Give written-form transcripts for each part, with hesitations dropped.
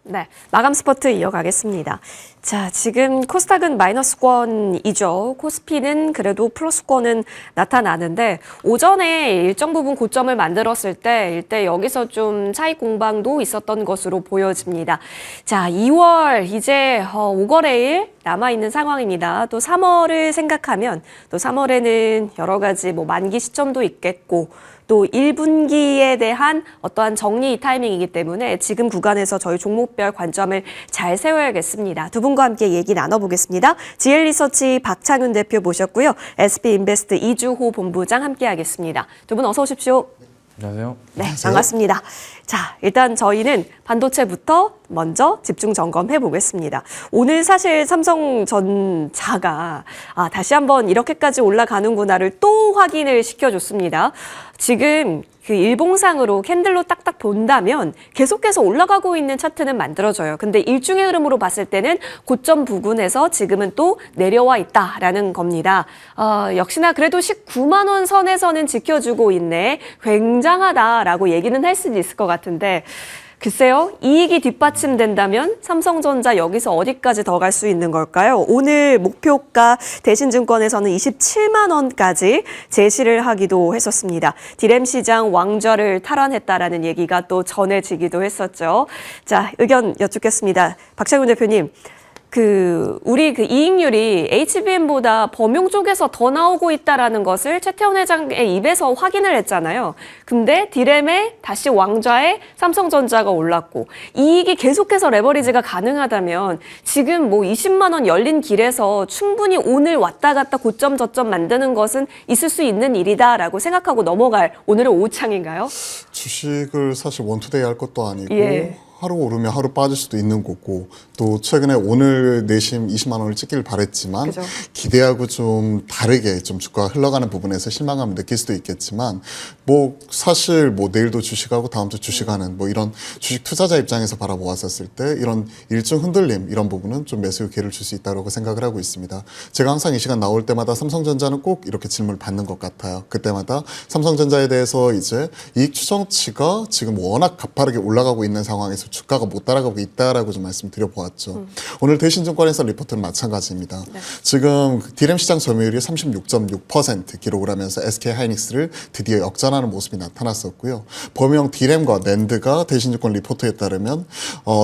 네, 마감 스퍼트 이어가겠습니다. 자, 지금 코스닥은 마이너스권이죠. 코스피는 그래도 플러스권은 나타나는데 오전에 일정 부분 고점을 만들었을 때 여기서 좀 차익 공방도 있었던 것으로 보여집니다. 자, 2월 이제 5거래일 남아있는 상황입니다. 또 3월을 생각하면 또 3월에는 여러 가지 만기 시점도 있겠고 또 1분기에 대한 어떠한 정리 타이밍이기 때문에 지금 구간에서 저희 종목별 관점을 잘 세워야겠습니다. 두 분과 함께 얘기 나눠보겠습니다. GL리서치 박창윤 대표 모셨고요. SB인베스트 이주호 본부장 함께하겠습니다. 두 분 어서 오십시오. 안녕하세요. 네, 반갑습니다. 자, 일단 저희는 반도체부터 먼저 집중 점검해 보겠습니다. 오늘 사실 삼성전자가 다시 한번 이렇게까지 올라가는구나를 또 확인을 시켜줬습니다. 지금 그 일봉상으로 캔들로 딱딱 본다면 계속해서 올라가고 있는 차트는 만들어져요. 근데 일중의 흐름으로 봤을 때는 고점 부근에서 지금은 또 내려와 있다라는 겁니다. 역시나 그래도 19만 원 선에서는 지켜주고 있네. 굉장하다라고 얘기는 할 수는 있을 것 같은데 글쎄요. 이익이 뒷받침된다면 삼성전자 여기서 어디까지 더 갈 수 있는 걸까요? 오늘 목표가 대신증권에서는 27만 원까지 제시를 하기도 했었습니다. 디램 시장 왕좌를 탈환했다라는 얘기가 또 전해지기도 했었죠. 자, 의견 여쭙겠습니다. 박창훈 대표님. 우리 이익률이 HBM보다 범용 쪽에서 더 나오고 있다라는 것을 최태원 회장의 입에서 확인을 했잖아요. 근데 디램에 다시 왕좌에 삼성전자가 올랐고 이익이 계속해서 레버리지가 가능하다면 지금 20만 원 열린 길에서 충분히 오늘 왔다 갔다 고점 저점 만드는 것은 있을 수 있는 일이다라고 생각하고 넘어갈 오늘은 오후창인가요? 주식을 사실 원투데이 할 것도 아니고 예. 하루 오르면 하루 빠질 수도 있는 거고 또 최근에 오늘 내심 20만 원을 찍길 바랬지만 그죠. 기대하고 좀 다르게 좀 주가가 흘러가는 부분에서 실망감을 느낄 수도 있겠지만 사실 내일도 주식하고 다음 주 주식하는 이런 주식 투자자 입장에서 바라보았었을 때 이런 일중 흔들림 이런 부분은 좀 매수 기회를 줄 수 있다고 생각을 하고 있습니다. 제가 항상 이 시간 나올 때마다 삼성전자는 꼭 이렇게 질문을 받는 것 같아요. 그때마다 삼성전자에 대해서 이제 이익 추정치가 지금 워낙 가파르게 올라가고 있는 상황에서 주가가 못 따라가고 있다라고 좀 말씀드려 보았죠. 오늘 대신증권에서 리포트는 마찬가지입니다. 네. 지금 디램 시장 점유율이 36.6% 기록을 하면서 SK하이닉스를 드디어 역전하는 모습이 나타났었고요. 범용 디램과 낸드가 대신증권 리포트에 따르면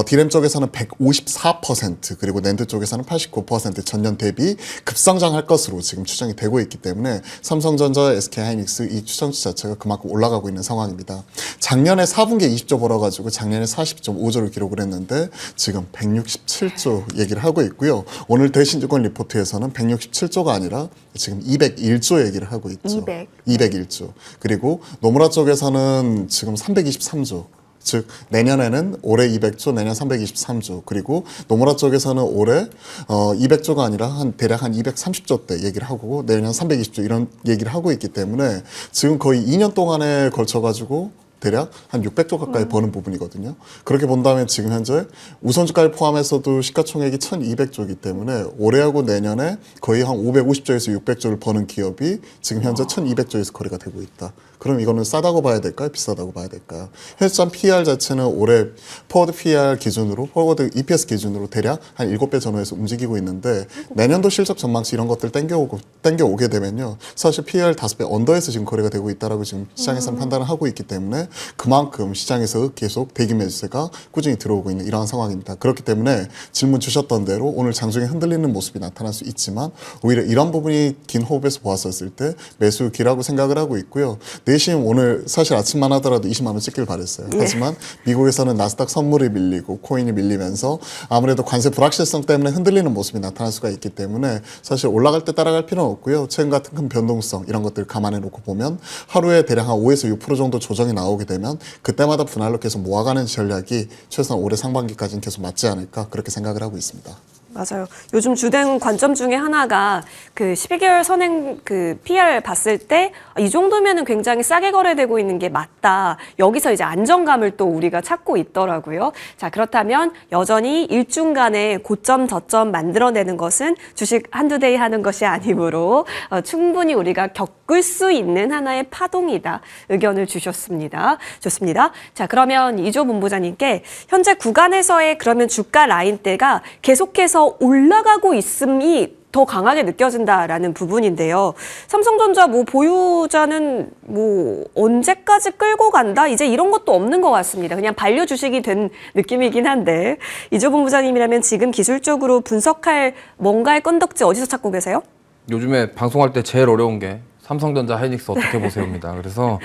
디램 쪽에서는 154% 그리고 낸드 쪽에서는 89% 전년 대비 급성장할 것으로 지금 추정이 되고 있기 때문에 삼성전자, SK하이닉스 이 추정치 자체가 그만큼 올라가고 있는 상황입니다. 작년에 4분기에 20조 벌어가지고 작년에 40.5조를 기록을 했는데 지금 167조 얘기를 하고 있고요. 오늘 대신증권 리포트에서는 167조가 아니라 지금 201조 얘기를 하고 있죠. 201조. 그리고 노무라 쪽에서는 지금 323조. 즉 내년에는 올해 200조, 내년 323조. 그리고 노무라 쪽에서는 올해 200조가 아니라 대략 한 230조대 얘기를 하고 내년 320조 이런 얘기를 하고 있기 때문에 지금 거의 2년 동안에 걸쳐가지고 대략 한 600조 가까이 버는 부분이거든요. 그렇게 본다면 지금 현재 우선주가를 포함해서도 시가총액이 1200조이기 때문에 올해하고 내년에 거의 한 550조에서 600조를 버는 기업이 지금 현재 1200조에서 거래가 되고 있다. 그럼 이거는 싸다고 봐야 될까요? 비싸다고 봐야 될까요? 현시점 PER 자체는 올해 포워드 PER 기준으로, 포워드 EPS 기준으로 대략 한 7배 전후에서 움직이고 있는데 내년도 실적 전망치 이런 것들 땡겨오게 되면요. 사실 PER 5배 언더에서 지금 거래가 되고 있다라고 지금 시장에서는 판단을 하고 있기 때문에 그만큼 시장에서 계속 대기 매수세가 꾸준히 들어오고 있는 이러한 상황입니다. 그렇기 때문에 질문 주셨던 대로 오늘 장중에 흔들리는 모습이 나타날 수 있지만 오히려 이런 부분이 긴 호흡에서 보았었을 때 매수 기라고 생각을 하고 있고요. 내심 오늘 사실 아침만 하더라도 20만 원 찍길 바랬어요. 하지만 미국에서는 나스닥 선물이 밀리고 코인이 밀리면서 아무래도 관세 불확실성 때문에 흔들리는 모습이 나타날 수가 있기 때문에 사실 올라갈 때 따라갈 필요는 없고요. 최근 같은 큰 변동성 이런 것들을 감안해 놓고 보면 하루에 대략 한 5에서 6% 정도 조정이 나오게 되면 그때마다 분할로 계속 모아가는 전략이 최소한 올해 상반기까지는 계속 맞지 않을까 그렇게 생각을 하고 있습니다. 맞아요. 요즘 주된 관점 중에 하나가 12개월 선행 PR 봤을 때 이 정도면은 굉장히 싸게 거래되고 있는 게 맞다. 여기서 이제 안정감을 또 우리가 찾고 있더라고요. 자, 그렇다면 여전히 일중간에 고점 저점 만들어내는 것은 주식 한두 데이 하는 것이 아니므로 충분히 우리가 바꿀 수 있는 하나의 파동이다. 의견을 주셨습니다. 좋습니다. 자, 그러면 이조 본부장님께 현재 구간에서의 그러면 주가 라인대가 계속해서 올라가고 있음이 더 강하게 느껴진다라는 부분인데요. 삼성전자 뭐 보유자는 뭐 언제까지 끌고 간다? 이제 이런 것도 없는 것 같습니다. 그냥 반려 주식이 된 느낌이긴 한데 이조 본부장님이라면 지금 기술적으로 분석할 뭔가의 건덕지 어디서 찾고 계세요? 요즘에 방송할 때 제일 어려운 게 삼성전자 하이닉스 어떻게 보세요입니다. 그래서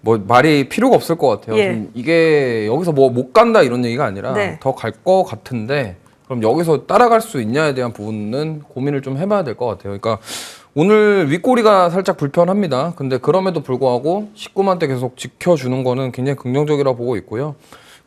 뭐 말이 필요가 없을 것 같아요. 예. 좀 이게 여기서 뭐 못 간다 이런 얘기가 아니라 네. 더 갈 것 같은데 그럼 여기서 따라갈 수 있냐에 대한 부분은 고민을 좀 해봐야 될 것 같아요. 그러니까 오늘 윗꼬리가 살짝 불편합니다. 근데 그럼에도 불구하고 19만대 계속 지켜주는 거는 굉장히 긍정적이라고 보고 있고요.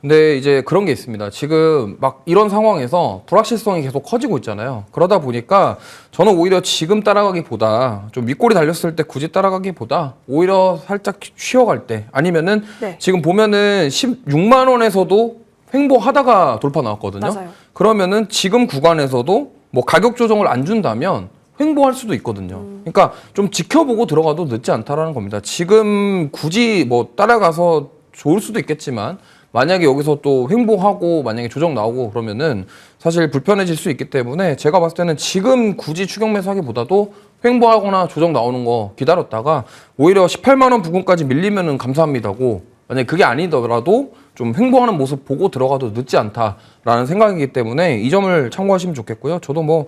근데 이제 그런 게 있습니다. 지금 막 이런 상황에서 불확실성이 계속 커지고 있잖아요. 그러다 보니까 저는 오히려 지금 따라가기보다 좀 윗골이 달렸을 때 굳이 따라가기보다 오히려 살짝 쉬어갈 때 아니면은 네. 지금 보면은 16만 원에서도 횡보하다가 돌파 나왔거든요. 맞아요. 그러면은 지금 구간에서도 뭐 가격 조정을 안 준다면 횡보할 수도 있거든요. 그러니까 좀 지켜보고 들어가도 늦지 않다라는 겁니다. 지금 굳이 뭐 따라가서 좋을 수도 있겠지만 만약에 여기서 또 횡보하고 만약에 조정 나오고 그러면은 사실 불편해질 수 있기 때문에 제가 봤을 때는 지금 굳이 추격 매수하기보다도 횡보하거나 조정 나오는 거 기다렸다가 오히려 18만 원 부근까지 밀리면은 감사합니다고 만약에 그게 아니더라도 좀 횡보하는 모습 보고 들어가도 늦지 않다라는 생각이기 때문에 이 점을 참고하시면 좋겠고요. 저도 뭐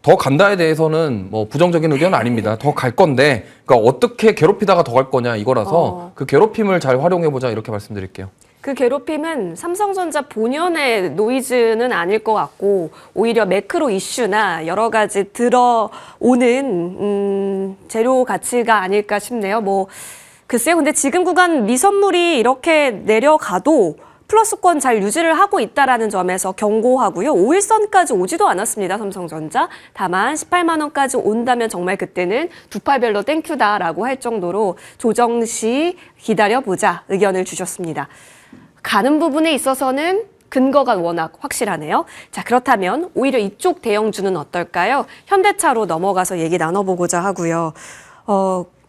더 간다에 대해서는 뭐 부정적인 의견은 아닙니다. 더 갈 건데 그러니까 어떻게 괴롭히다가 더 갈 거냐 이거라서 그 괴롭힘을 잘 활용해보자 이렇게 말씀드릴게요. 그 괴롭힘은 삼성전자 본연의 노이즈는 아닐 것 같고 오히려 매크로 이슈나 여러 가지 들어오는 재료 가치가 아닐까 싶네요. 뭐 글쎄요. 근데 지금 구간 미선물이 이렇게 내려가도 플러스권 잘 유지를 하고 있다라는 점에서 경고하고요. 5일선까지 오지도 않았습니다. 삼성전자. 다만 18만 원까지 온다면 정말 그때는 두 팔별로 땡큐다라고 할 정도로 조정 시 기다려보자 의견을 주셨습니다. 가는 부분에 있어서는 근거가 워낙 확실하네요. 자, 그렇다면 오히려 이쪽 대형주는 어떨까요? 현대차로 넘어가서 얘기 나눠보고자 하고요.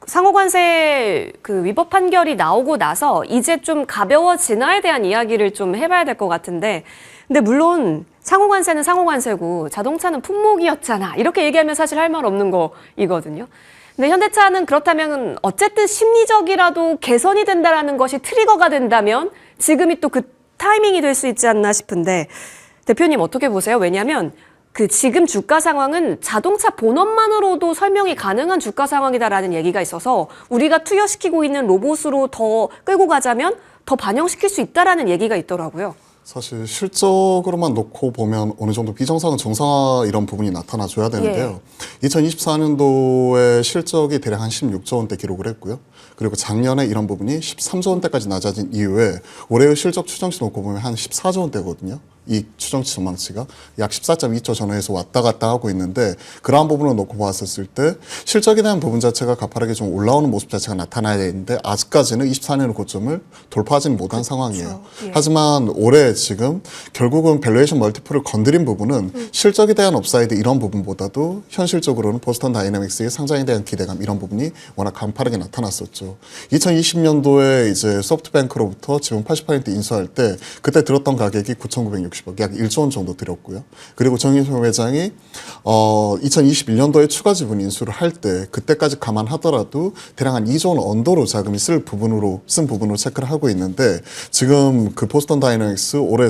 상호관세 그 위법 판결이 나오고 나서 이제 좀 가벼워지나에 대한 이야기를 좀 해봐야 될 것 같은데, 근데 물론 상호관세는 상호관세고 자동차는 품목이었잖아. 이렇게 얘기하면 사실 할 말 없는 거이거든요. 근데 현대차는 그렇다면 어쨌든 심리적이라도 개선이 된다라는 것이 트리거가 된다면 지금이 또 그 타이밍이 될 수 있지 않나 싶은데 대표님 어떻게 보세요? 왜냐하면 그 지금 주가 상황은 자동차 본업만으로도 설명이 가능한 주가 상황이다라는 얘기가 있어서 우리가 투여시키고 있는 로봇으로 더 끌고 가자면 더 반영시킬 수 있다라는 얘기가 있더라고요. 사실 실적으로만 놓고 보면 어느 정도 비정상은 정상화 이런 부분이 나타나줘야 되는데요. 2024년도에 실적이 대략 한 16조 원대 기록을 했고요. 그리고 작년에 이런 부분이 13조 원대까지 낮아진 이후에 올해의 실적 추정치 놓고 보면 한 14조 원대거든요. 이 추정치 전망치가 약 14.2조 전후에서 왔다 갔다 하고 있는데 그러한 부분을 놓고 봤었을 때 실적에 대한 부분 자체가 가파르게 좀 올라오는 모습 자체가 나타나야 되는데 아직까지는 24년의 고점을 돌파하지는 못한 상황이에요. 예. 하지만 올해 지금 결국은 밸류에이션 멀티플을 건드린 부분은 실적에 대한 업사이드 이런 부분보다도 현실적으로는 보스턴 다이내믹스의 상장에 대한 기대감 이런 부분이 워낙 강파르게 나타났었죠. 2020년도에 이제 소프트뱅크로부터 지분 80% 인수할 때 그때 들었던 가격이 9,960억 약 1조 원 정도 들였고요. 그리고 정의소 회장이 2021년도에 추가 지분 인수를 할 때 그때까지 감안하더라도 대략 한 2조 원 언더로 자금이 쓴 부분으로 체크를 하고 있는데 지금 그 보스턴 다이내믹스 올해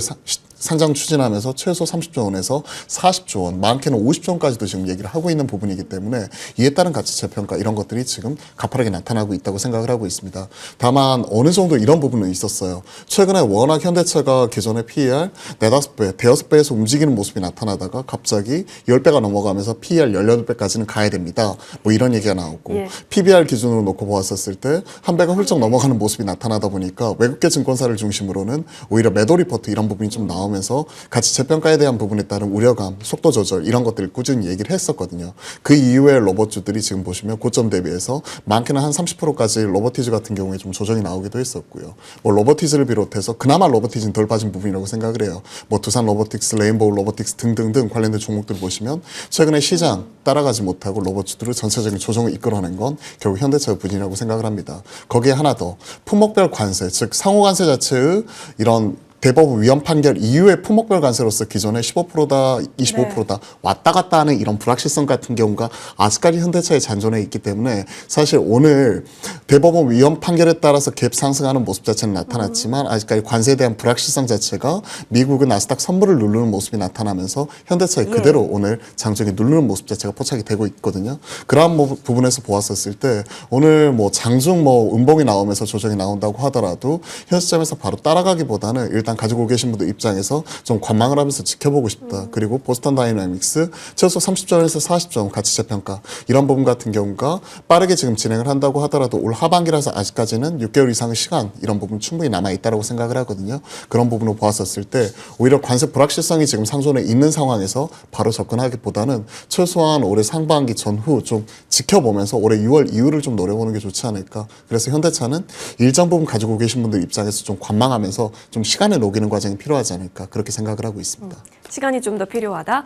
상장 추진하면서 최소 30조 원에서 40조 원, 많게는 50조 원까지도 지금 얘기를 하고 있는 부분이기 때문에 이에 따른 가치 재평가 이런 것들이 지금 가파르게 나타나고 있다고 생각을 하고 있습니다. 다만 어느 정도 이런 부분은 있었어요. 최근에 워낙 현대차가 기존의 PER 4-5배, 대여섯 배에서 움직이는 모습이 나타나다가 갑자기 10배가 넘어가면서 PER 18배까지는 가야 됩니다. 뭐 이런 얘기가 나오고 예. PBR 기준으로 놓고 보았었을 때 한 배가 훌쩍 넘어가는 모습이 나타나다 보니까 외국계 증권사를 중심으로는 오히려 매도 리포트 이런 부분이 좀 나오면서 나오면서 가치 재평가에 대한 부분에 따른 우려감, 속도 조절 이런 것들을 꾸준히 얘기를 했었거든요. 그 이후에 로봇주들이 지금 보시면 고점 대비해서 많게는 한 30%까지 로보티즈 같은 경우에 좀 조정이 나오기도 했었고요. 뭐 로보티즈를 비롯해서 그나마 로보티즈는 덜 빠진 부분이라고 생각을 해요. 뭐 두산 로보틱스, 레인보우 로보틱스 등등등 관련된 종목들 보시면 최근에 시장 따라가지 못하고 로봇주들을 전체적인 조정을 이끌어낸 건 결국 현대차 부진이라고 생각을 합니다. 거기에 하나 더 품목별 관세, 즉 상호 관세 자체의 이런 대법원 위헌 판결 이후에 품목별 관세로서 기존에 15%다, 25%다 왔다 갔다 하는 이런 불확실성 같은 경우가 아직까지 현대차에 잔존해 있기 때문에 사실 오늘 대법원 위헌 판결에 따라서 갭 상승하는 모습 자체는 나타났지만 아직까지 관세에 대한 불확실성 자체가 미국은 나스닥 선물을 누르는 모습이 나타나면서 현대차에 그대로 오늘 장중에 누르는 모습 자체가 포착이 되고 있거든요. 그러한 부분에서 보았었을 때 오늘 뭐 장중 뭐 음봉이 나오면서 조정이 나온다고 하더라도 현 시점에서 바로 따라가기보다는 일단 가지고 계신 분들 입장에서 좀 관망을 하면서 지켜보고 싶다. 그리고 보스턴 다이내믹스 최소 30점에서 40점 가치 재평가 이런 부분 같은 경우가 빠르게 지금 진행을 한다고 하더라도 올 하반기라서 아직까지는 6개월 이상의 시간 이런 부분 충분히 남아있다고 생각을 하거든요. 그런 부분을 보았었을 때 오히려 관세 불확실성이 지금 상존해 있는 상황에서 바로 접근하기보다는 최소한 올해 상반기 전후 좀 지켜보면서 올해 6월 이후를 좀 노려보는 게 좋지 않을까. 그래서 현대차는 일정 부분 가지고 계신 분들 입장에서 좀 관망하면서 좀 시간을 녹이는 과정이 필요하지 않을까 그렇게 생각을 하고 있습니다. 시간이 좀 더 필요하다.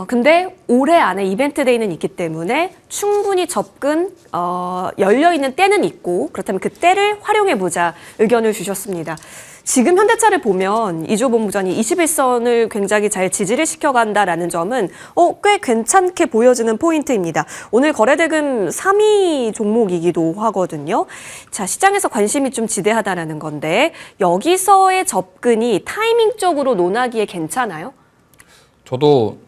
근데 올해 안에 이벤트 데이는 있기 때문에 충분히 접근 열려 있는 때는 있고 그렇다면 그 때를 활용해 보자 의견을 주셨습니다. 지금 현대차를 보면 이조 본부장이 21선을 굉장히 잘 지지를 시켜간다라는 점은 꽤 괜찮게 보여지는 포인트입니다. 오늘 거래대금 3위 종목이기도 하거든요. 자, 시장에서 관심이 좀 지대하다라는 건데 여기서의 접근이 타이밍적으로 논하기에 괜찮아요? 저도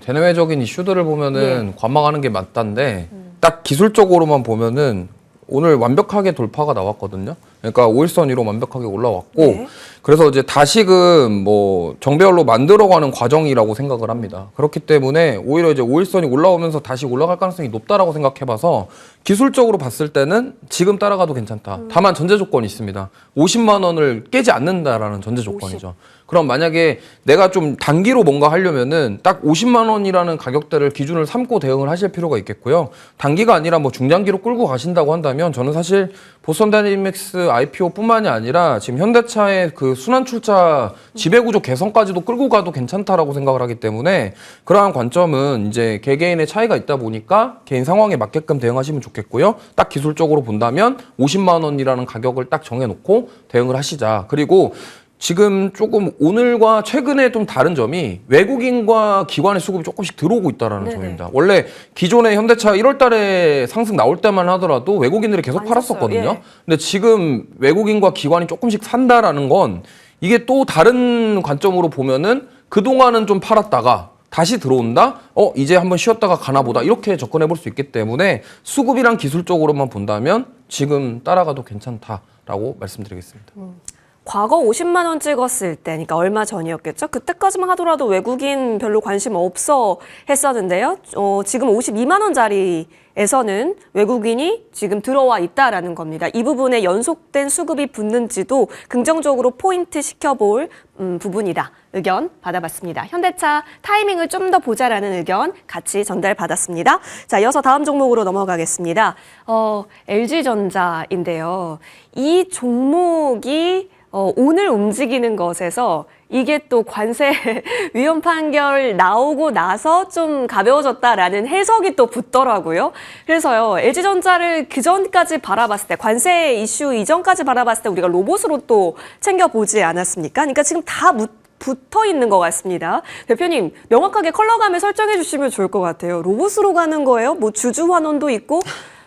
대내외적인 이슈들을 보면은 관망하는 게 맞다인데 딱 기술적으로만 보면은 오늘 완벽하게 돌파가 나왔거든요. 그러니까 5일선 위로 완벽하게 올라왔고 네. 그래서 이제 다시금 뭐 정배열로 만들어가는 과정이라고 생각을 합니다. 그렇기 때문에 오히려 이제 5일선이 올라오면서 다시 올라갈 가능성이 높다라고 생각해봐서 기술적으로 봤을 때는 지금 따라가도 괜찮다. 다만 전제 조건이 있습니다. 50만 원을 깨지 않는다라는 전제 조건이죠. 그럼 만약에 내가 좀 단기로 뭔가 하려면은 딱 50만 원이라는 가격대를 기준을 삼고 대응을 하실 필요가 있겠고요. 단기가 아니라 뭐 중장기로 끌고 가신다고 한다면 저는 사실 보스턴 다이내믹스 IPO뿐만이 아니라 지금 현대차의 그 순환 출자 지배구조 개선까지도 끌고 가도 괜찮다라고 생각을 하기 때문에 그러한 관점은 이제 개개인의 차이가 있다 보니까 개인 상황에 맞게끔 대응하시면 좋겠고요. 딱 기술적으로 본다면 50만 원이라는 가격을 딱 정해놓고 대응을 하시자. 그리고 지금 조금 오늘과 최근에 좀 다른 점이 외국인과 기관의 수급이 조금씩 들어오고 있다는 점입니다. 원래 기존에 현대차 1월 달에 상승 나올 때만 하더라도 외국인들이 계속 팔았었거든요. 예. 근데 지금 외국인과 기관이 조금씩 산다라는 건 이게 또 다른 관점으로 보면은 그동안은 좀 팔았다가 다시 들어온다? 이제 한번 쉬었다가 가나 보다. 이렇게 접근해 볼 수 있기 때문에 수급이랑 기술적으로만 본다면 지금 따라가도 괜찮다라고 말씀드리겠습니다. 과거 50만 원 찍었을 때, 그러니까 얼마 전이었겠죠? 그때까지만 하더라도 외국인 별로 관심 없어 했었는데요. 지금 52만 원짜리에서는 외국인이 지금 들어와 있다라는 겁니다. 이 부분에 연속된 수급이 붙는지도 긍정적으로 포인트 시켜볼 부분이다. 의견 받아봤습니다. 현대차 타이밍을 좀 더 보자라는 의견 같이 전달받았습니다. 자, 이어서 다음 종목으로 넘어가겠습니다. LG전자인데요. 이 종목이 오늘 움직이는 것에서 이게 또 관세 위헌 판결 나오고 나서 좀 가벼워졌다라는 해석이 또 붙더라고요. 그래서요, LG전자를 그 전까지 바라봤을 때, 관세 이슈 이전까지 바라봤을 때 우리가 로봇으로 또 챙겨보지 않았습니까? 그러니까 지금 다 붙어 있는 것 같습니다. 대표님, 명확하게 컬러감을 설정해 주시면 좋을 것 같아요. 로봇으로 가는 거예요? 뭐 주주환원도 있고,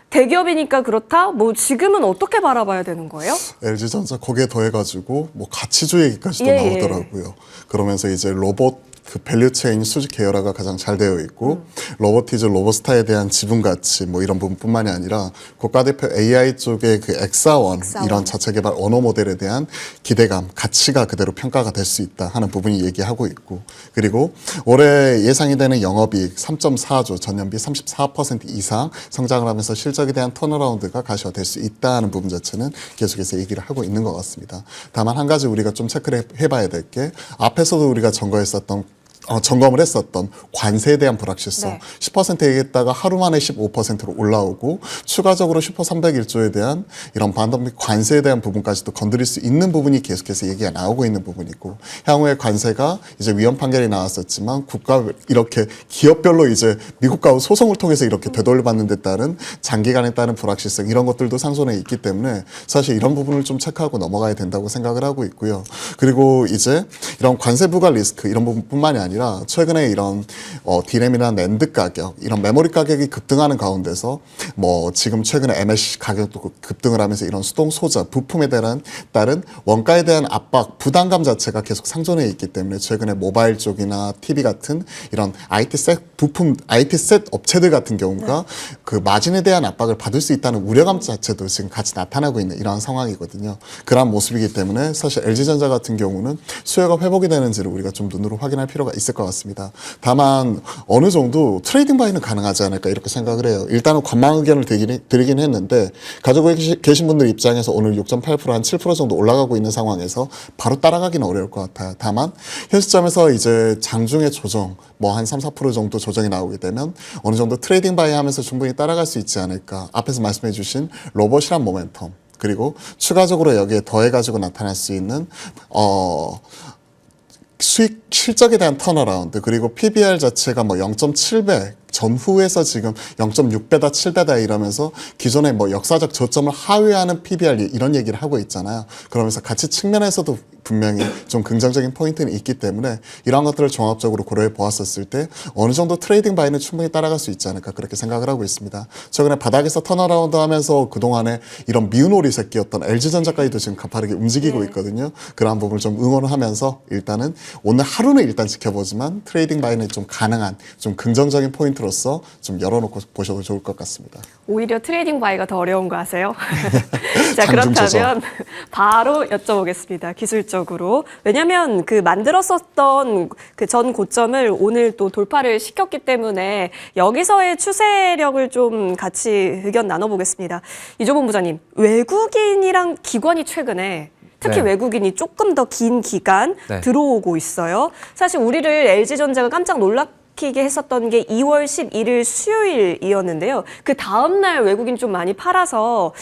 대기업이니까 그렇다? 뭐 지금은 어떻게 바라봐야 되는 거예요? LG전자 거기에 더해가지고 뭐 가치주 얘기까지도 예, 나오더라고요. 그러면서 이제 로봇 그 밸류체인 수직 계열화가 가장 잘 되어 있고 로보티즈, 로보스타에 대한 지분 가치 뭐 이런 부분뿐만이 아니라 국가대표 AI 쪽의 그 엑사원 이런 자체 개발 언어 모델에 대한 기대감, 가치가 그대로 평가가 될 수 있다 하는 부분이 얘기하고 있고 그리고 올해 예상이 되는 영업이익 3.4조 전년비 34% 이상 성장을 하면서 실적에 대한 턴어라운드가 가시화될 수 있다는 부분 자체는 계속해서 얘기를 하고 있는 것 같습니다. 다만 한 가지 우리가 좀 체크를 해봐야 될 게 앞에서도 우리가 점검을 했었던 관세에 대한 불확실성 네. 10% 얘기했다가 하루 만에 15%로 올라오고 추가적으로 슈퍼 301조에 대한 이런 반도체 관세에 대한 부분까지도 건드릴 수 있는 부분이 계속해서 얘기가 나오고 있는 부분이고 향후에 관세가 이제 위헌 판결이 나왔었지만 국가 이렇게 기업별로 이제 미국과 소송을 통해서 이렇게 되돌려받는 데 따른 장기간에 따른 불확실성 이런 것들도 상존해 있기 때문에 사실 이런 부분을 좀 체크하고 넘어가야 된다고 생각을 하고 있고요. 그리고 이제 이런 관세 부과 리스크 이런 부분뿐만이 아니라 최근에 이런 디램이나 낸드 가격, 이런 메모리 가격이 급등하는 가운데서 뭐 지금 최근에 MLCC 가격도 급등을 하면서 이런 수동 소자, 부품에 따른 원가에 대한 압박, 부담감 자체가 계속 상존해 있기 때문에 최근에 모바일 쪽이나 TV 같은 이런 IT 셋 업체들 같은 경우가 그 마진에 대한 압박을 받을 수 있다는 우려감 자체도 지금 같이 나타나고 있는 이러한 상황이거든요. 그러한 모습이기 때문에 사실 LG전자 같은 경우는 수요가 회복이 되는지를 우리가 좀 눈으로 확인할 필요가 있을 것 같습니다. 다만 어느 정도 트레이딩 바이는 가능하지 않을까 이렇게 생각을 해요. 일단은 관망 의견을 드리긴 했는데 가지고 계신 분들 입장에서 오늘 6.8% 한 7% 정도 올라가고 있는 상황에서 바로 따라가기는 어려울 것 같아요. 다만 현 시점에서 이제 장중의 조정 뭐 한 3, 4% 정도 조정이 나오게 되면 어느 정도 트레이딩 바이 하면서 충분히 따라갈 수 있지 않을까. 앞에서 말씀해 주신 로봇이란 모멘텀 그리고 추가적으로 여기에 더해가지고 나타날 수 있는 수익 실적에 대한 턴어라운드 그리고 PBR 자체가 뭐 0.7배 전후에서 지금 0.6배다 7배다 이러면서 기존의 뭐 역사적 저점을 하회하는 PBR 이런 얘기를 하고 있잖아요. 그러면서 가치 측면에서도 분명히 좀 긍정적인 포인트는 있기 때문에 이러한 것들을 종합적으로 고려해 보았었을 때 어느 정도 트레이딩 바이는 충분히 따라갈 수 있지 않을까 그렇게 생각을 하고 있습니다. 최근에 바닥에서 턴어라운드 하면서 그동안에 이런 미운 오리 새끼였던 LG전자까지도 지금 가파르게 움직이고 있거든요. 그러한 부분을 좀 응원을 하면서 일단은 오늘 하루는 일단 지켜보지만 트레이딩 바이는 좀 가능한 좀 긍정적인 포인트로서 좀 열어놓고 보셔도 좋을 것 같습니다. 오히려 트레이딩 바이가 더 어려운 거 아세요? 자, 장중 그렇다면 바로 여쭤보겠습니다. 기술적으로. 왜냐하면 그 만들었었던 그 전 고점을 오늘 또 돌파를 시켰기 때문에 여기서의 추세력을 좀 같이 의견 나눠보겠습니다. 이조본 부장님, 외국인이랑 기관이 최근에 특히 네. 외국인이 조금 더 긴 기간 네. 들어오고 있어요. 사실 우리를 LG전자가 깜짝 놀라키게 했었던 게 2월 11일 수요일이었는데요. 그 다음날 외국인 좀 많이 팔아서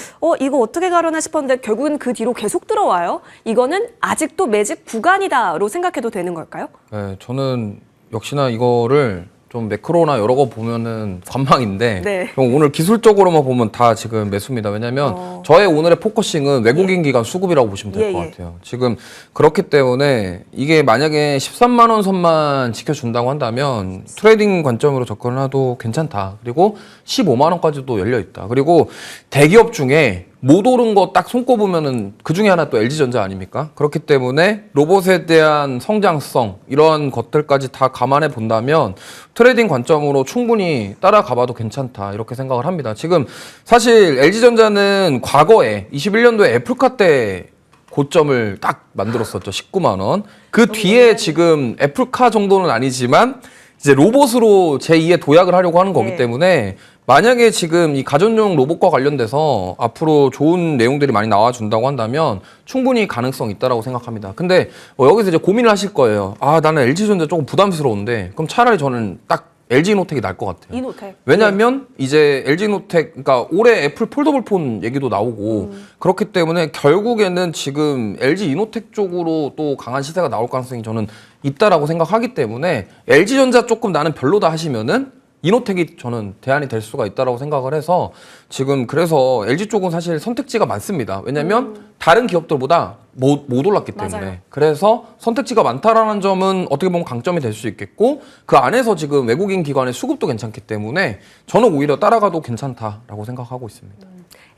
이거 어떻게 가려나 싶었는데 결국은 그 뒤로 계속 들어와요. 이거는 아직도 매집 구간이다로 생각해도 되는 걸까요? 네, 저는 역시나 이거를 좀 매크로나 여러 거 보면은 관망인데 네. 오늘 기술적으로만 보면 다 지금 매수입니다. 왜냐하면 저의 오늘의 포커싱은 외국인 기관 수급이라고 보시면 될 것 같아요. 지금 그렇기 때문에 이게 만약에 13만 원 선만 지켜준다고 한다면 트레이딩 관점으로 접근을 해도 괜찮다. 그리고 15만 원까지도 열려 있다. 그리고 대기업 중에 못 오른 거 딱 손꼽으면은 그 중에 하나 또 LG전자 아닙니까? 그렇기 때문에 로봇에 대한 성장성 이런 것들까지 다 감안해 본다면 트레이딩 관점으로 충분히 따라가봐도 괜찮다 이렇게 생각을 합니다. 지금 사실 LG전자는 과거에 21년도에 애플카 때 고점을 딱 만들었었죠. 19만 원. 그 뒤에 지금 애플카 정도는 아니지만 이제 로봇으로 제2의 도약을 하려고 하는 거기 때문에 만약에 지금 이 가전용 로봇과 관련돼서 앞으로 좋은 내용들이 많이 나와준다고 한다면 충분히 가능성이 있다라고 생각합니다. 근데 여기서 이제 고민을 하실 거예요. 아, 나는 LG전자 조금 부담스러운데 그럼 차라리 저는 딱 LG노텍이 나을 것 같아요. 이노텍. 왜냐하면 이제 LG노텍, 그러니까 올해 애플 폴더블 폰 얘기도 나오고 그렇기 때문에 결국에는 지금 LG 이노텍 쪽으로 또 강한 시세가 나올 가능성이 저는 있다라고 생각하기 때문에 LG전자 조금 나는 별로다 하시면은 이노텍이 저는 대안이 될 수가 있다라고 생각을 해서 지금 그래서 LG 쪽은 사실 선택지가 많습니다. 왜냐하면 다른 기업들보다 못 올랐기 때문에. 맞아요. 그래서 선택지가 많다라는 점은 어떻게 보면 강점이 될 수 있겠고 그 안에서 지금 외국인 기관의 수급도 괜찮기 때문에 저는 오히려 따라가도 괜찮다라고 생각하고 있습니다.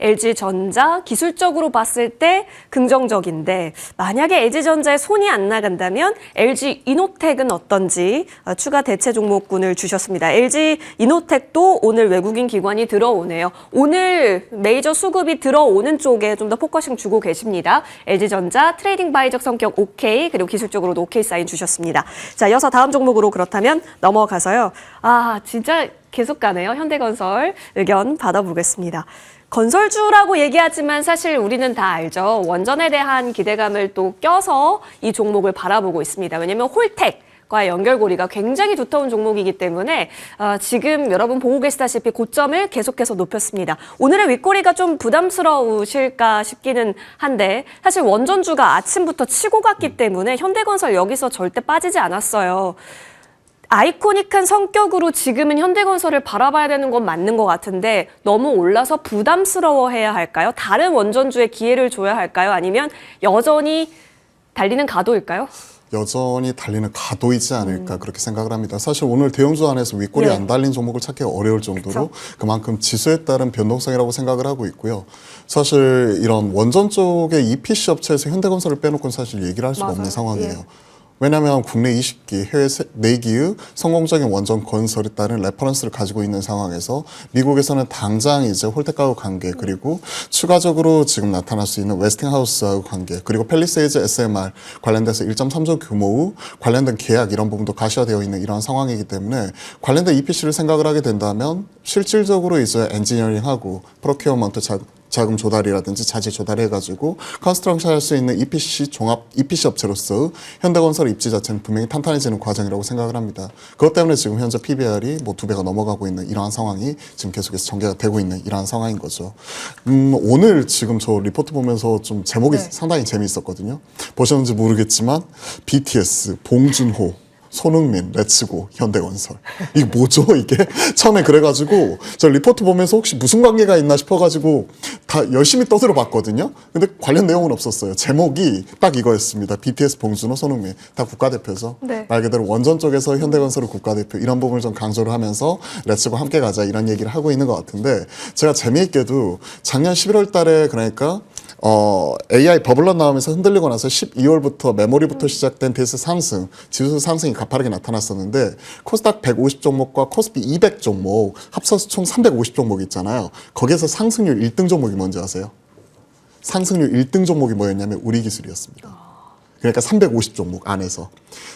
LG전자 기술적으로 봤을 때 긍정적인데 만약에 LG전자에 손이 안 나간다면 LG이노텍은 어떤지 추가 대체 종목군을 주셨습니다. LG이노텍도 오늘 외국인 기관이 들어오네요. 오늘 메이저 수급이 들어오는 쪽에 좀 더 포커싱 주고 계십니다. LG전자 트레이딩 바이적 성격 OK 그리고 기술적으로도 OK 사인 주셨습니다. 자, 이어서 다음 종목으로 그렇다면 넘어가서요. 아, 진짜 계속 가네요. 현대건설 의견 받아보겠습니다. 건설주라고 얘기하지만 사실 우리는 다 알죠. 원전에 대한 기대감을 또 껴서 이 종목을 바라보고 있습니다. 왜냐하면 홀텍과 연결고리가 굉장히 두터운 종목이기 때문에 지금 여러분 보고 계시다시피 고점을 계속해서 높였습니다. 오늘의 윗꼬리가 좀 부담스러우실까 싶기는 한데 사실 원전주가 아침부터 치고 갔기 때문에 현대건설 여기서 절대 빠지지 않았어요. 아이코닉한 성격으로 지금은 현대건설을 바라봐야 되는 건 맞는 것 같은데 너무 올라서 부담스러워해야 할까요? 다른 원전주에 기회를 줘야 할까요? 아니면 여전히 달리는 가도일까요? 여전히 달리는 가도이지 않을까 그렇게 생각을 합니다. 사실 오늘 대형주 안에서 윗골이 네. 안 달린 종목을 찾기가 어려울 정도로 그만큼 지수에 따른 변동성이라고 생각을 하고 있고요. 사실 이런 원전 쪽의 EPC 업체에서 현대건설을 빼놓고는 사실 얘기를 할 수가 없는 상황이에요. 왜냐하면 국내 20기, 해외 4기의 성공적인 원전 건설에 따른 레퍼런스를 가지고 있는 상황에서 미국에서는 당장 이제 홀텍하고 관계 그리고 추가적으로 지금 나타날 수 있는 웨스팅하우스하고 관계 그리고 펠리세이즈 SMR 관련돼서 1.3조 규모의 관련된 계약 이런 부분도 가시화되어 있는 이러한 상황이기 때문에 관련된 EPC를 생각을 하게 된다면 실질적으로 이제 엔지니어링하고 프로큐어먼트 자금 조달이라든지 자재 조달해가지고 컨스트럭션 할 수 있는 EPC 종합 EPC 업체로서 현대건설 입지 자체는 분명히 탄탄해지는 과정이라고 생각을 합니다. 그것 때문에 지금 현재 PBR이 뭐 2배가 넘어가고 있는 이러한 상황이 지금 계속해서 전개가 되고 있는 이러한 상황인 거죠. 오늘 지금 저 리포트 보면서 좀 제목이 상당히 재미있었거든요. 보셨는지 모르겠지만 BTS, 봉준호, 손흥민, 레츠고, 현대건설. 이게 뭐죠, 이게? 처음에 그래가지고, 저 리포트 보면서 혹시 무슨 관계가 있나 싶어가지고, 다 열심히 떠들어 봤거든요? 근데 관련 내용은 없었어요. 제목이 딱 이거였습니다. BTS, 봉준호, 손흥민. 다 국가대표죠. 네. 말 그대로 원전 쪽에서 현대건설을 국가대표. 이런 부분을 좀 강조를 하면서, 레츠고 함께 가자. 이런 얘기를 하고 있는 것 같은데, 제가 재미있게도 작년 11월 달에 그러니까, AI 버블런 나오면서 흔들리고 나서 12월부터 메모리부터 시작된 대세 상승, 지수 상승이 가파르게 나타났었는데 코스닥 150 종목과 코스피 200 종목 합쳐서 총 350 종목이 있잖아요. 거기에서 상승률 1등 종목이 뭔지 아세요? 상승률 1등 종목이 뭐였냐면 우리기술이었습니다. 그러니까 350 종목 안에서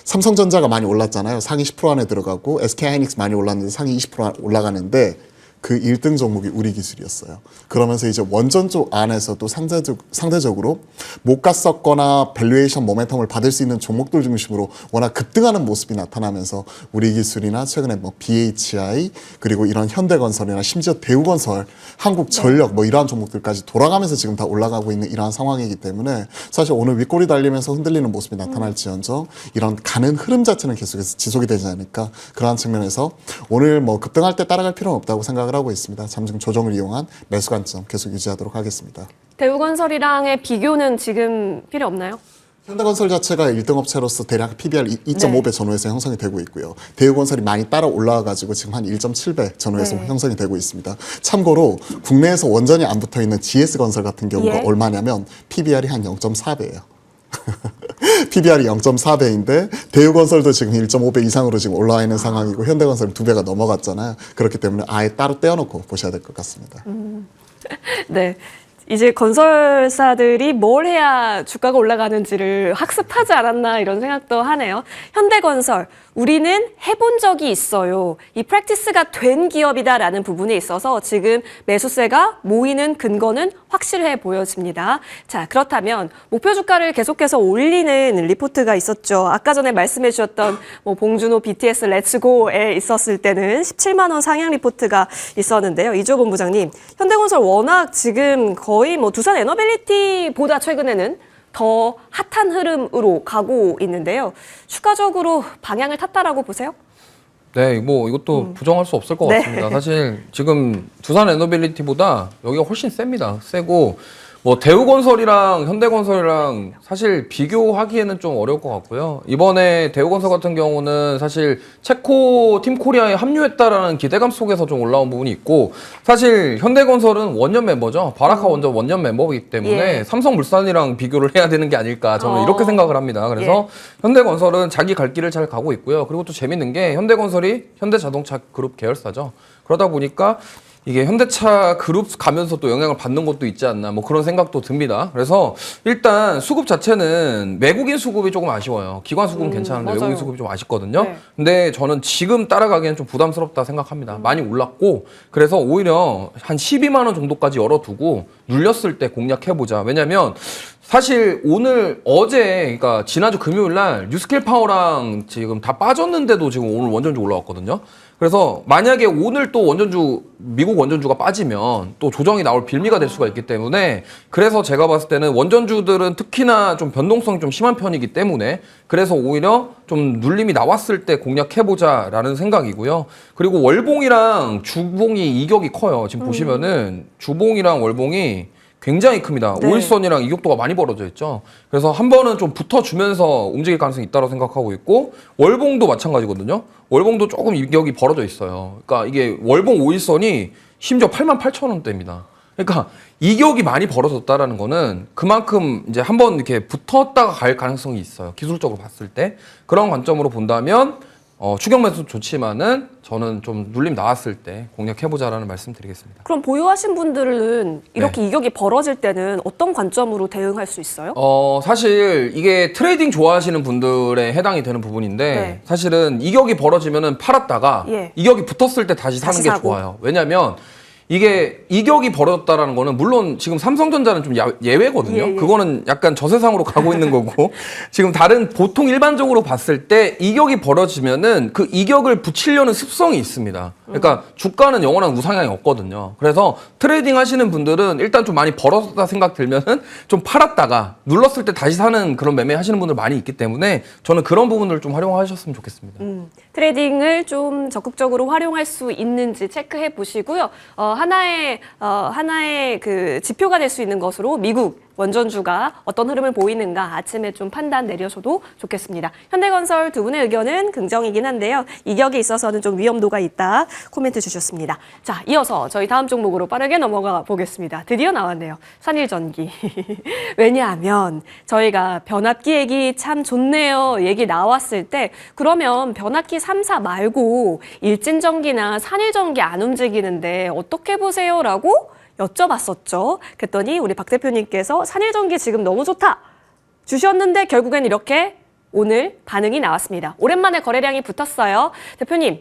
삼성전자가 많이 올랐잖아요. 상위 10% 안에 들어가고 SK하이닉스 많이 올랐는데 상위 20% 올라가는데 그 1등 종목이 우리기술이었어요. 그러면서 이제 원전 쪽 안에서도 상대적으로 못 갔었거나 밸류에이션 모멘텀을 받을 수 있는 종목들 중심으로 워낙 급등하는 모습이 나타나면서 우리기술이나 최근에 뭐 BHI 그리고 이런 현대건설이나 심지어 대우건설, 한국전력 뭐 이러한 종목들까지 돌아가면서 지금 다 올라가고 있는 이러한 상황이기 때문에 사실 오늘 윗골이 달리면서 흔들리는 모습이 나타날지언정 이런 가는 흐름 자체는 계속해서 지속이 되지 않을까 그러한 측면에서 오늘 뭐 급등할 때 따라갈 필요는 없다고 생각을 하고 있습니다. 잠정 조정을 이용한 매수 관점 계속 유지하도록 하겠습니다. 대우건설이랑의 비교는 지금 필요 없나요? 현대건설 자체가 1등 업체로서 대략 PBR 2.5배 전후에서 형성이 되고 있고요. 대우건설이 많이 따라 올라와가지고 지금 한 1.7배 전후에서 형성이 되고 있습니다. 참고로 국내에서 원전이 안 붙어있는 GS건설 같은 경우가 얼마냐면 PBR이 한 0.4배예요. PBR이 0.4배인데 대우건설도 지금 1.5배 이상으로 지금 올라와 있는 상황이고 현대건설은 2배가 넘어갔잖아요. 그렇기 때문에 아예 따로 떼어놓고 보셔야 될 것 같습니다. 네. 이제 건설사들이 뭘 해야 주가가 올라가는지를 학습하지 않았나 이런 생각도 하네요. 현대건설, 우리는 해본 적이 있어요. 이 프랙티스가 된 기업이다라는 부분에 있어서 지금 매수세가 모이는 근거는 확실해 보여집니다. 자, 그렇다면 목표 주가를 계속해서 올리는 리포트가 있었죠. 아까 전에 말씀해 주셨던 뭐 봉준호, BTS, 레츠고에 있었을 때는 17만 원 상향 리포트가 있었는데요. 이조 본부장님, 현대건설 워낙 지금 거의 뭐 두산 에너빌리티보다 최근에는 더 핫한 흐름으로 가고 있는데요. 추가적으로 방향을 탔다라고 보세요? 네, 뭐 이것도 부정할 수 없을 것 같습니다. 사실 지금 두산 에너빌리티보다 여기가 훨씬 셉니다. 세고 뭐 대우건설이랑 현대건설이랑 사실 비교하기에는 좀 어려울 것 같고요. 이번에 대우건설 같은 경우는 사실 체코 팀 코리아에 합류했다라는 기대감 속에서 좀 올라온 부분이 있고, 사실 현대건설은 원년 멤버죠. 바라카 원년 멤버이기 때문에 예. 삼성물산이랑 비교를 해야 되는 게 아닐까, 저는 이렇게 생각을 합니다. 그래서 현대건설은 자기 갈 길을 잘 가고 있고요. 그리고 또 재밌는 게 현대건설이 현대자동차 그룹 계열사죠. 그러다 보니까 이게 현대차 그룹 가면서 또 영향을 받는 것도 있지 않나, 뭐 그런 생각도 듭니다. 그래서 일단 수급 자체는 외국인 수급이 조금 아쉬워요. 기관 수급은 괜찮은데 맞아요. 외국인 수급이 좀 아쉽거든요. 네. 근데 저는 지금 따라가기엔 좀 부담스럽다 생각합니다. 많이 올랐고, 그래서 오히려 한 12만 원 정도까지 열어두고 눌렸을 때 공략해보자. 왜냐면 사실 어제, 그러니까 지난주 금요일 날 뉴스킬 파워랑 지금 다 빠졌는데도 지금 오늘 원전주 올라왔거든요. 그래서 만약에 오늘 또 미국 원전주가 빠지면 또 조정이 나올 빌미가 될 수가 있기 때문에, 그래서 제가 봤을 때는 원전주들은 특히나 좀 변동성이 좀 심한 편이기 때문에, 그래서 오히려 좀 눌림이 나왔을 때 공략해보자라는 생각이고요. 그리고 월봉이랑 주봉이 이격이 커요. 지금 보시면은 주봉이랑 월봉이 굉장히 큽니다. 네. 오일선이랑 이격도가 많이 벌어져 있죠. 그래서 한 번은 좀 붙어주면서 움직일 가능성이 있다고 생각하고 있고, 월봉도 마찬가지거든요. 월봉도 조금 이격이 벌어져 있어요. 그러니까 이게 월봉 오일선이 심지어 88,000원대입니다. 그러니까 이격이 많이 벌어졌다라는 거는 그만큼 이제 한번 이렇게 붙었다가 갈 가능성이 있어요. 기술적으로 봤을 때. 그런 관점으로 본다면 추격 매수 좋지만은 저는 좀 눌림 나왔을 때 공략해보자라는 말씀 드리겠습니다. 그럼 보유하신 분들은 이렇게 이격이 벌어질 때는 어떤 관점으로 대응할 수 있어요? 사실 이게 트레이딩 좋아하시는 분들에 해당이 되는 부분인데, 네. 사실은 이격이 벌어지면은 팔았다가 예. 이격이 붙었을 때 다시 사는 게 사고. 좋아요. 왜냐면 이게 이격이 벌어졌다라는 거는 물론 지금 삼성전자는 좀 예외거든요. 예, 예. 그거는 약간 저세상으로 가고 있는 거고, 지금 다른 보통 일반적으로 봤을 때 이격이 벌어지면은 그 이격을 붙이려는 습성이 있습니다. 그러니까 주가는 영원한 우상향이 없거든요. 그래서 트레이딩 하시는 분들은 일단 좀 많이 벌어졌다 생각 들면은 좀 팔았다가 눌렀을 때 다시 사는 그런 매매 하시는 분들 많이 있기 때문에 저는 그런 부분을 좀 활용하셨으면 좋겠습니다. 트레이딩을 좀 적극적으로 활용할 수 있는지 체크해 보시고요. 하나의 그 지표가 될 수 있는 것으로 미국 원전주가 어떤 흐름을 보이는가 아침에 좀 판단 내려셔도 좋겠습니다. 현대건설 두 분의 의견은 긍정이긴 한데요. 이격에 있어서는 좀 위험도가 있다 코멘트 주셨습니다. 자, 이어서 저희 다음 종목으로 빠르게 넘어가 보겠습니다. 드디어 나왔네요. 산일전기. 왜냐하면 저희가 변압기 얘기 참 좋네요 얘기 나왔을 때, 그러면 변압기 3사 말고 일진전기나 산일전기 안 움직이는데 어떻게 보세요? 라고 여쭤봤었죠. 그랬더니 우리 박 대표님께서 산일전기 지금 너무 좋다 주셨는데 결국엔 이렇게 오늘 반응이 나왔습니다. 오랜만에 거래량이 붙었어요. 대표님,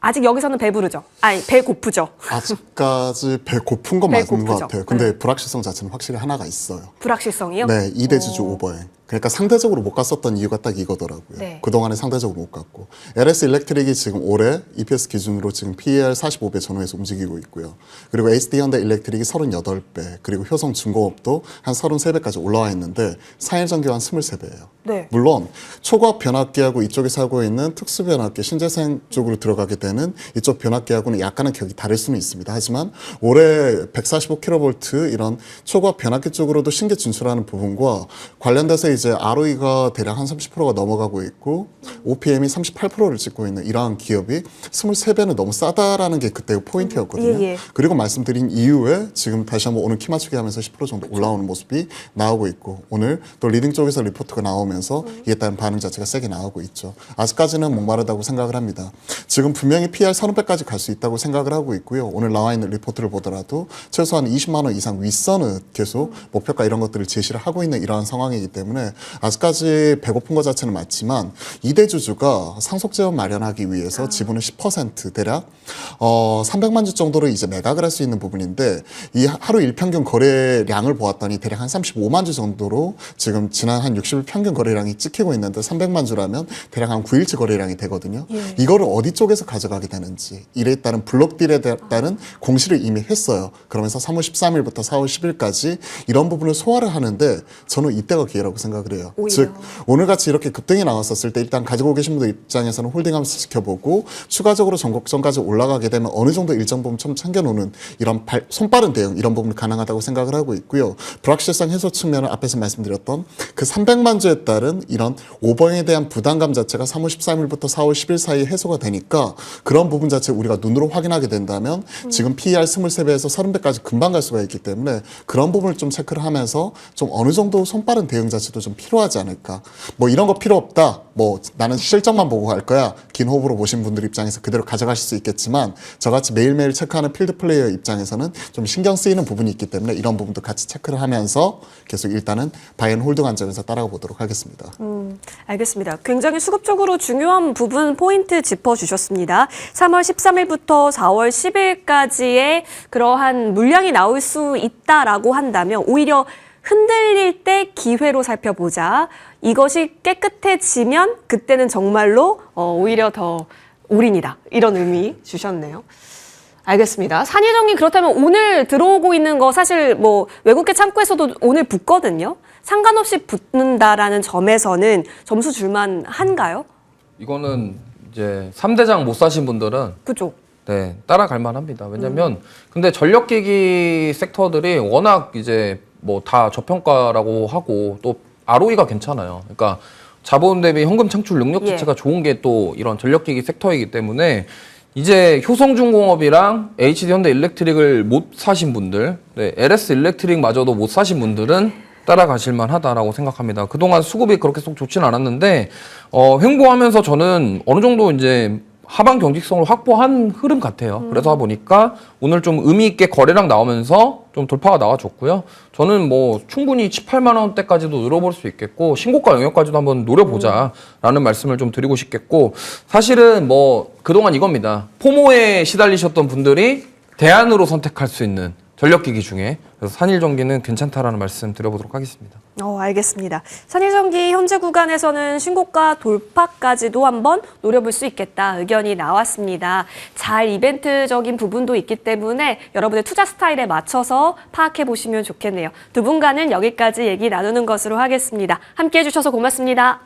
아직 여기서는 배부르죠? 아니, 배고프죠? 아직까지 배 고픈 건 맞는 것 배고프죠. 같아요. 근데 불확실성 자체는 확실히 하나가 있어요. 불확실성이요? 네, 2대 주주 오버행. 그러니까 상대적으로 못 갔었던 이유가 딱 이거더라고요. 네. 그동안에 상대적으로 못 갔고. LS 일렉트릭이 지금 올해 EPS 기준으로 지금 PER 45배 전후에서 움직이고 있고요. 그리고 HD 현대 일렉트릭이 38배, 그리고 효성 중공업도 한 33배까지 올라와 있는데 산일전기와 한 23배예요. 네. 물론 초과학 변압기하고 이쪽에서 하고 있는 특수 변압기 신재생 쪽으로 들어가게 되는 이쪽 변압기하고는 약간은 격이 다를 수는 있습니다. 하지만 올해 145kV 이런 초과학 변압기 쪽으로도 신규 진출하는 부분과 관련돼서 이제 ROE가 대략 한 30%가 넘어가고 있고 OPM이 38%를 찍고 있는 이러한 기업이 23배는 너무 싸다라는 게 그때 포인트였거든요. 예. 그리고 말씀드린 이후에 지금 다시 한번 오늘 키 맞추기 하면서 10% 정도 올라오는 모습이 나오고 있고, 오늘 또 리딩 쪽에서 리포트가 나오면서 이에 따른 반응 자체가 세게 나오고 있죠. 아직까지는 목마르다고 생각을 합니다. 지금 분명히 PR 30배까지 갈 수 있다고 생각을 하고 있고요. 오늘 나와 있는 리포트를 보더라도 최소한 20만 원 이상 윗선은 계속 목표가 이런 것들을 제시를 하고 있는 이러한 상황이기 때문에 아직까지 배고픈 것 자체는 맞지만 2대 주주가 상속 재원 마련하기 위해서 지분을 10% 대략 300만 주 정도로 이제 매각을 할 수 있는 부분인데, 이 하루 일평균 거래량을 보았더니 대략 한 35만 주 정도로 지금 지난 한 60일 평균 거래량이 찍히고 있는데 300만 주라면 대략 한 9일치 거래량이 되거든요. 이거를 어디 쪽에서 가져가게 되는지, 이에 따른 블록딜에 따른 공시를 이미 했어요. 그러면서 3월 13일부터 4월 10일까지 이런 부분을 소화를 하는데 저는 이때가 기회라고 생각합니다. 생각을 해요. 오히려. 즉 오늘같이 이렇게 급등이 나왔었을 때 일단 가지고 계신 분들 입장에서는 홀딩하면서 지켜보고 추가적으로 전곡선까지 올라가게 되면 어느 정도 일정 부분 좀 챙겨놓는 이런 손빠른 대응 이런 부분이 가능하다고 생각을 하고 있고요. 불확실성 해소 측면은 앞에서 말씀드렸던 그 300만 주에 따른 이런 오버행에 대한 부담감 자체가 3월 13일부터 4월 10일 사이에 해소가 되니까 그런 부분 자체 우리가 눈으로 확인하게 된다면 지금 PER 23배에서 30배까지 금방 갈 수가 있기 때문에 그런 부분을 좀 체크를 하면서 좀 어느 정도 손빠른 대응 자체도 좀 필요하지 않을까. 뭐 이런 거 필요 없다. 뭐 나는 실적만 보고 갈 거야. 긴 호흡으로 보신 분들 입장에서 그대로 가져가실 수 있겠지만 저같이 매일매일 체크하는 필드 플레이어 입장에서는 좀 신경 쓰이는 부분이 있기 때문에 이런 부분도 같이 체크를 하면서 계속 일단은 바이앤홀드 관점에서 따라가 보도록 하겠습니다. 알겠습니다. 굉장히 수급적으로 중요한 부분 포인트 짚어주셨습니다. 3월 13일부터 4월 10일까지의 그러한 물량이 나올 수 있다라고 한다면 오히려 흔들릴 때 기회로 살펴보자. 이것이 깨끗해지면 그때는 정말로 오히려 더 올인이다. 이런 의미 주셨네요. 알겠습니다. 산예정님 그렇다면 오늘 들어오고 있는 거 사실 뭐 외국계 창구에서도 오늘 붙거든요. 상관없이 붙는다라는 점에서는 점수 줄만 한가요? 이거는 이제 3대장 못 사신 분들은 그죠? 네, 따라갈 만합니다. 왜냐면 근데 전력기기 섹터들이 워낙 이제 뭐 다 저평가라고 하고 또 ROE가 괜찮아요. 그러니까 자본 대비 현금 창출 능력 자체가 좋은 게 또 이런 전력기기 섹터이기 때문에 이제 효성중공업이랑 HD 현대 일렉트릭을 못 사신 분들, 네, LS 일렉트릭마저도 못 사신 분들은 따라가실 만하다라고 생각합니다. 그동안 수급이 그렇게 쏙 좋지는 않았는데 횡보하면서 저는 어느 정도 이제 하방 경직성을 확보한 흐름 같아요. 그래서 보니까 오늘 좀 의미 있게 거래량 나오면서 좀 돌파가 나와줬고요. 저는 뭐 충분히 18만 원대까지도 늘어볼 수 있겠고 신고가 영역까지도 한번 노려보자라는 말씀을 좀 드리고 싶겠고 사실은 뭐 그동안 이겁니다. 포모에 시달리셨던 분들이 대안으로 선택할 수 있는 전력기기 중에 그래서 산일전기는 괜찮다라는 말씀 드려보도록 하겠습니다. 알겠습니다. 산일전기 현재 구간에서는 신고가 돌파까지도 한번 노려볼 수 있겠다 의견이 나왔습니다. 잘 이벤트적인 부분도 있기 때문에 여러분의 투자 스타일에 맞춰서 파악해 보시면 좋겠네요. 두 분과는 여기까지 얘기 나누는 것으로 하겠습니다. 함께해 주셔서 고맙습니다.